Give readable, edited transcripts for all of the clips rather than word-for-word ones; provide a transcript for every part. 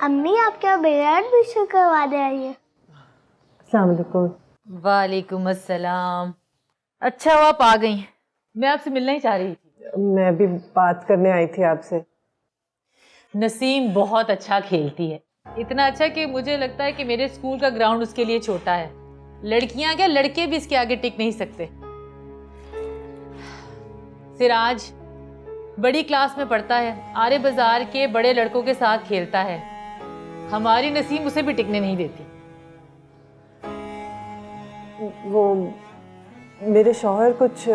अम्मी आप क्या मेरा एडमिशन करवाने आई है? अस्सलाम वालेकुम। वालेकुम अस्सलाम। अच्छा हुआ आप आ गई, मैं आपसे मिलना ही चाह रही थी। मैं भी बात करने आई थी आपसे। नसीम बहुत अच्छा खेलती है, इतना अच्छा कि मुझे लगता है कि मेरे स्कूल का ग्राउंड उसके लिए छोटा है। लड़कियां क्या लड़के भी इसके आगे टिक नहीं सकते। सिराज बड़ी क्लास में पढ़ता है, आरे बाजार के बड़े लड़कों के साथ खेलता है। हमारी नसीम उसे भी टिकने नहीं देती। वो मेरे शौहर कुछ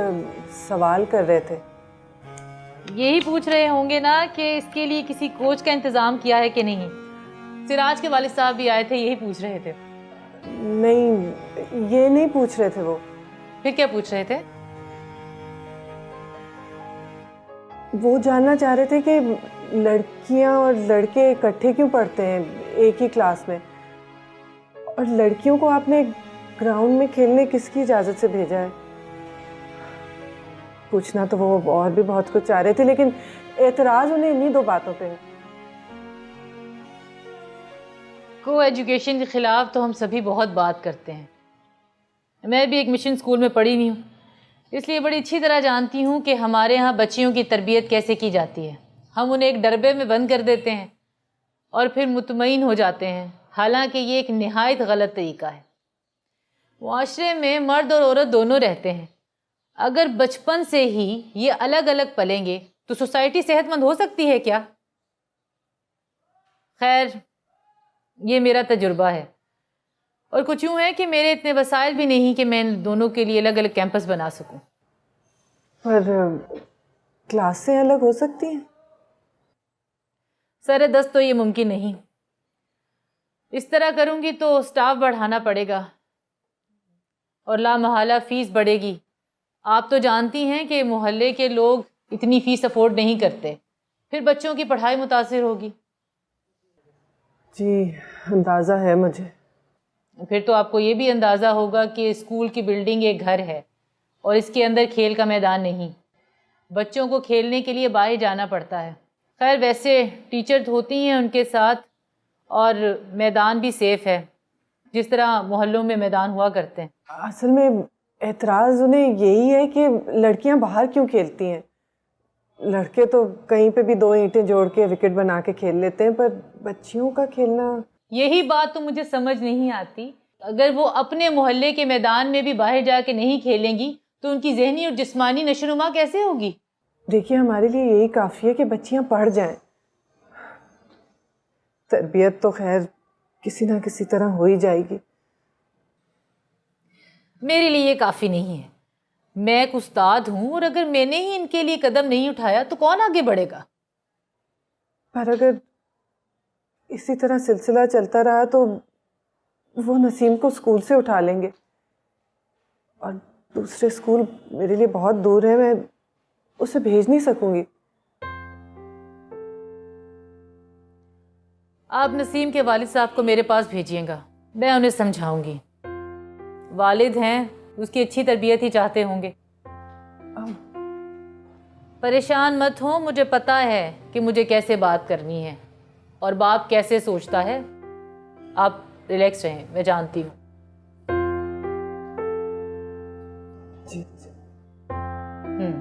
सवाल कर रहे थे। यही पूछ रहे होंगे ना कि इसके लिए किसी कोच का इंतजाम किया है कि नहीं। सिराज के वालिद साहब भी आए थे, यही पूछ रहे थे। नहीं, ये नहीं पूछ रहे थे। वो फिर क्या पूछ रहे थे? वो जानना चाह रहे थे कि लड़कियां और लड़के इकट्ठे क्यों पढ़ते हैं एक ही क्लास में, और लड़कियों को आपने ग्राउंड में खेलने किसकी इजाज़त से भेजा है। पूछना तो वो और भी बहुत कुछ चाह रहे थे, लेकिन एतराज उन्हें इन्हीं दो बातों पे है। को एजुकेशन के खिलाफ तो हम सभी बहुत बात करते हैं। मैं भी एक मिशन स्कूल में पढ़ी हुई हूँ, इसलिए बड़ी अच्छी तरह जानती हूँ कि हमारे यहाँ बच्चियों की तरबियत कैसे की जाती है। हम उन्हें एक डरबे में बंद कर देते हैं और फिर मुतमईन हो जाते हैं, हालांकि ये एक निहायत गलत तरीका है। मुआशरे में मर्द और औरत दोनों रहते हैं। अगर बचपन से ही ये अलग अलग पलेंगे तो सोसाइटी सेहतमंद हो सकती है क्या? खैर, ये मेरा तजुर्बा है, और कुछ यूँ है कि मेरे इतने वसाइल भी नहीं कि मैं दोनों के लिए अलग अलग कैंपस बना सकूं। पर क्लासें अलग हो सकती हैं? सर दस्त तो ये मुमकिन नहीं। इस तरह करूंगी तो स्टाफ बढ़ाना पड़ेगा और लामहला फीस बढ़ेगी। आप तो जानती हैं कि मोहल्ले के लोग इतनी फीस अफोर्ड नहीं करते, फिर बच्चों की पढ़ाई मुतासिर होगी। जी, अंदाज़ा है मुझे। फिर तो आपको ये भी अंदाज़ा होगा कि स्कूल की बिल्डिंग एक घर है और इसके अंदर खेल का मैदान नहीं। बच्चों को खेलने के लिए बाहर जाना पड़ता है। खैर, वैसे टीचर होती हैं उनके साथ, और मैदान भी सेफ़ है जिस तरह मोहल्लों में मैदान हुआ करते हैं। असल में एतराज़ उन्हें यही है कि लड़कियां बाहर क्यों खेलती हैं। लड़के तो कहीं पे भी दो ईंटें जोड़ के विकेट बना के खेल लेते हैं, पर बच्चियों का खेलना। यही बात तो मुझे समझ नहीं आती। अगर वो अपने मोहल्ले के मैदान में भी बाहर जाके नहीं खेलेंगी तो उनकी ज़हनी और जिस्मानी नशोनुमा कैसे होगी? देखिए, हमारे लिए यही काफ़ी है कि बच्चियां पढ़ जाएं। तरबियत तो खैर किसी ना किसी तरह हो ही जाएगी। मेरे लिए ये काफ़ी नहीं है। मैं एक उस्ताद हूँ, और अगर मैंने ही इनके लिए कदम नहीं उठाया तो कौन आगे बढ़ेगा? पर अगर इसी तरह सिलसिला चलता रहा तो वो नसीम को स्कूल से उठा लेंगे, और दूसरे स्कूल मेरे लिए बहुत दूर है, मैं उसे भेज नहीं सकूंगी। आप नसीम के वालिद साहब को मेरे पास भेजिएगा, मैं उन्हें समझाऊंगी। वालिद हैं, उसकी अच्छी तरबियत ही चाहते होंगे। परेशान मत हो, मुझे पता है कि मुझे कैसे बात करनी है और बाप कैसे सोचता है। आप रिलैक्स रहें, मैं जानती हूँ।